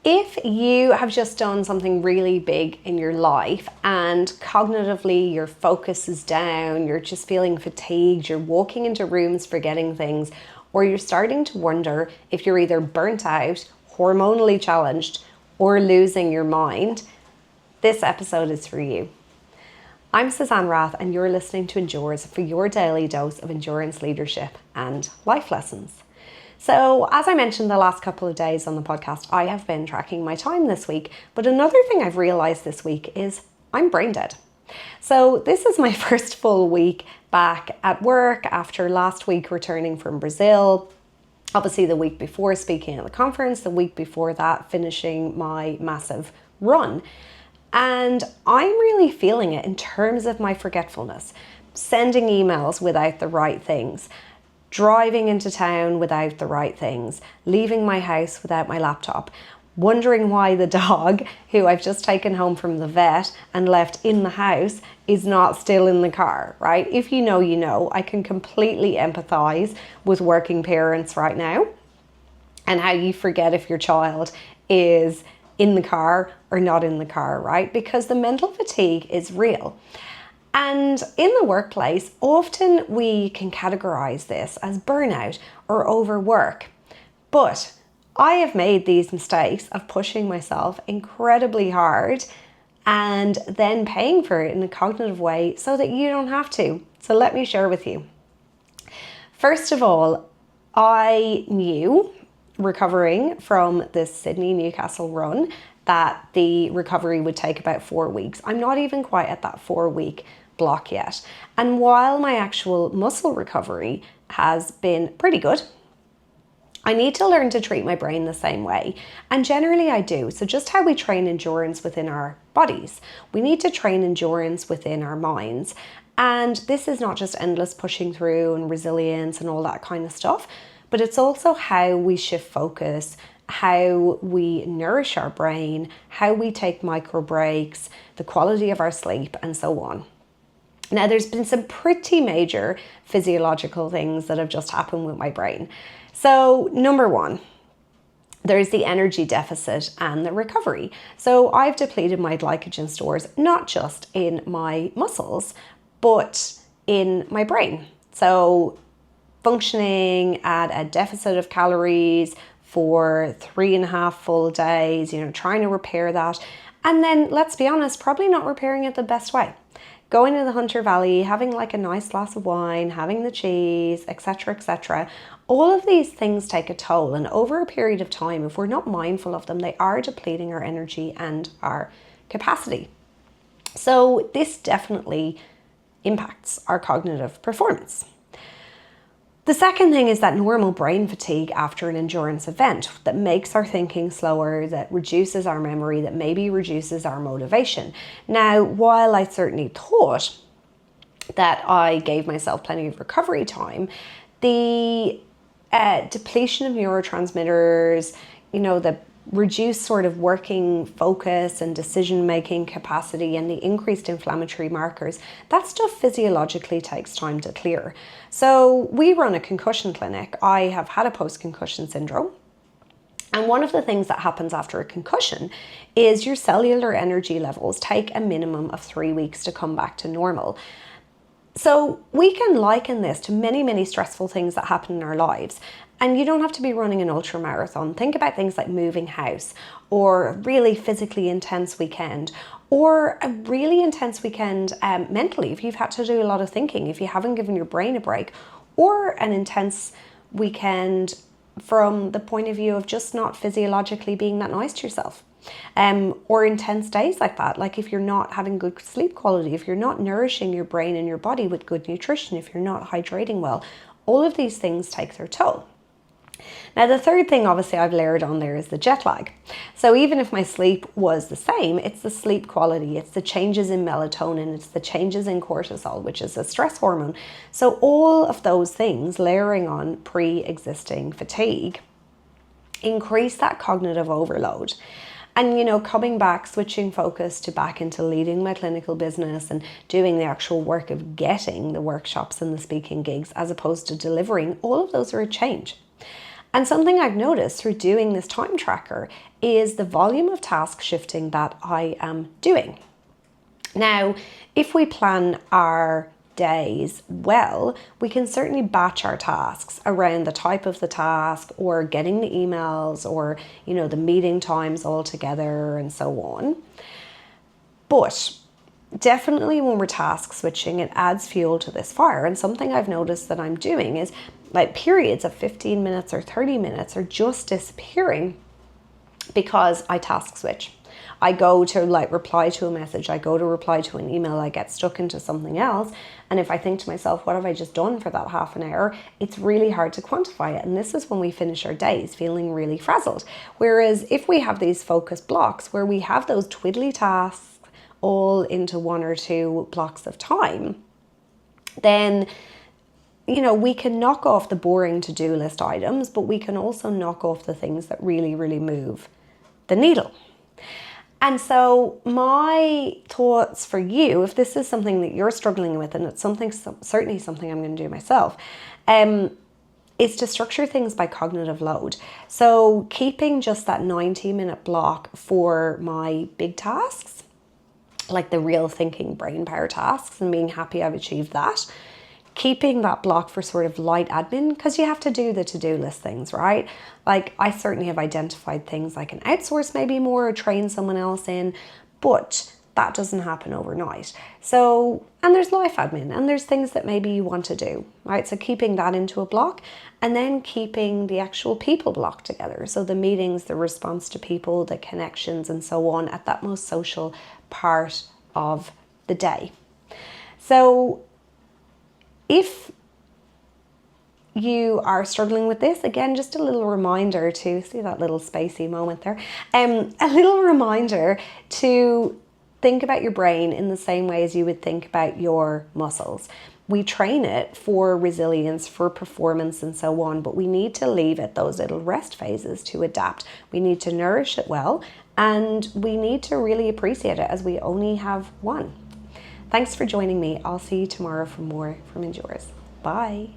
If you have just done something really big in your life and cognitively your focus is down, you're just feeling fatigued, you're walking into rooms forgetting things, or you're starting to wonder if you're either burnt out, hormonally challenged, or losing your mind, this episode is for you. I'm Suzanne Rath and you're listening to Endures for your daily dose of endurance leadership and life lessons. So as I mentioned the last couple of days on the podcast, I have been tracking my time this week, but another thing I've realized this week is I'm brain dead. So this is my first full week back at work after last week returning from Brazil. Obviously the week before speaking at the conference, the week before that finishing my massive run. And I'm really feeling it in terms of my forgetfulness, sending emails without the right things, driving into town without the right things, leaving my house without my laptop, wondering why the dog, who I've just taken home from the vet and left in the house, is not still in the car, right? If you know, you know. I can completely empathize with working parents right now and how you forget if your child is in the car or not in the car, right? Because the mental fatigue is real. And in the workplace, often we can categorize this as burnout or overwork. But I have made these mistakes of pushing myself incredibly hard and then paying for it in a cognitive way so that you don't have to. So let me share with you. First of all, I knew recovering from this Sydney-Newcastle run that the recovery would take about 4 weeks. I'm not even quite at that 4-week block yet. And while my actual muscle recovery has been pretty good, I need to learn to treat my brain the same way. And generally I do. So just how we train endurance within our bodies, we need to train endurance within our minds. And this is not just endless pushing through and resilience and all that kind of stuff, but it's also how we shift focus, how we nourish our brain, how we take micro breaks, the quality of our sleep, and so on. Now, there's been some pretty major physiological things that have just happened with my brain. So, number one, there's the energy deficit and the recovery. So I've depleted my glycogen stores, not just in my muscles, but in my brain. So functioning at a deficit of calories for 3.5 full days, trying to repair that. And then, let's be honest, probably not repairing it the best way. Going to the Hunter Valley, having like a nice glass of wine, having the cheese, etc., etc. All of these things take a toll, and over a period of time, if we're not mindful of them, they are depleting our energy and our capacity. So this definitely impacts our cognitive performance. The second thing is that normal brain fatigue after an endurance event that makes our thinking slower, that reduces our memory, that maybe reduces our motivation. Now, while I certainly thought that I gave myself plenty of recovery time, the depletion of neurotransmitters, the reduced sort of working focus and decision-making capacity and the increased inflammatory markers, that stuff physiologically takes time to clear. So we run a concussion clinic. I have had a post-concussion syndrome. And one of the things that happens after a concussion is your cellular energy levels take a minimum of 3 weeks to come back to normal. So we can liken this to many, many stressful things that happen in our lives. And you don't have to be running an ultra marathon. Think about things like moving house, or a really physically intense weekend, or a really intense weekend mentally if you've had to do a lot of thinking, if you haven't given your brain a break, or an intense weekend from the point of view of just not physiologically being that nice to yourself. Or intense days like that, like if you're not having good sleep quality, if you're not nourishing your brain and your body with good nutrition, if you're not hydrating well, all of these things take their toll. Now, the third thing obviously I've layered on there is the jet lag. So even if my sleep was the same, it's the sleep quality, it's the changes in melatonin, it's the changes in cortisol, which is a stress hormone. So all of those things layering on pre-existing fatigue increase that cognitive overload. And, coming back, switching focus to back into leading my clinical business and doing the actual work of getting the workshops and the speaking gigs as opposed to delivering, all of those are a change. And something I've noticed through doing this time tracker is the volume of task shifting that I am doing. Now, if we plan our days well, we can certainly batch our tasks around the type of the task or getting the emails or, the meeting times all together and so on. But definitely when we're task switching, it adds fuel to this fire. And something I've noticed that I'm doing is like periods of 15 minutes or 30 minutes are just disappearing because I task switch. I go to reply to a message, I go to reply to an email, I get stuck into something else. And if I think to myself, what have I just done for that half an hour? It's really hard to quantify it. And this is when we finish our days feeling really frazzled. Whereas if we have these focus blocks where we have those twiddly tasks all into 1 or 2 blocks of time, then we can knock off the boring to-do list items, but we can also knock off the things that really, really move the needle. And so my thoughts for you, if this is something that you're struggling with, and it's certainly something I'm going to do myself, is to structure things by cognitive load. So keeping just that 90-minute block for my big tasks, like the real thinking brain power tasks, and being happy I've achieved that. Keeping that block for sort of light admin, because you have to do the to-do list things, right? Like I certainly have identified things I can outsource maybe more or train someone else in, but that doesn't happen overnight. So, and there's life admin and there's things that maybe you want to do, right? So keeping that into a block and then keeping the actual people block together. So the meetings, the response to people, the connections and so on at that most social part of the day. So if you are struggling with this, again, just a little reminder to see that little spacey moment there, a little reminder to think about your brain in the same way as you would think about your muscles. We train it for resilience, for performance and so on, but we need to leave it those little rest phases to adapt. We need to nourish it well, and we need to really appreciate it as we only have one. Thanks for joining me. I'll see you tomorrow for more from Endures. Bye.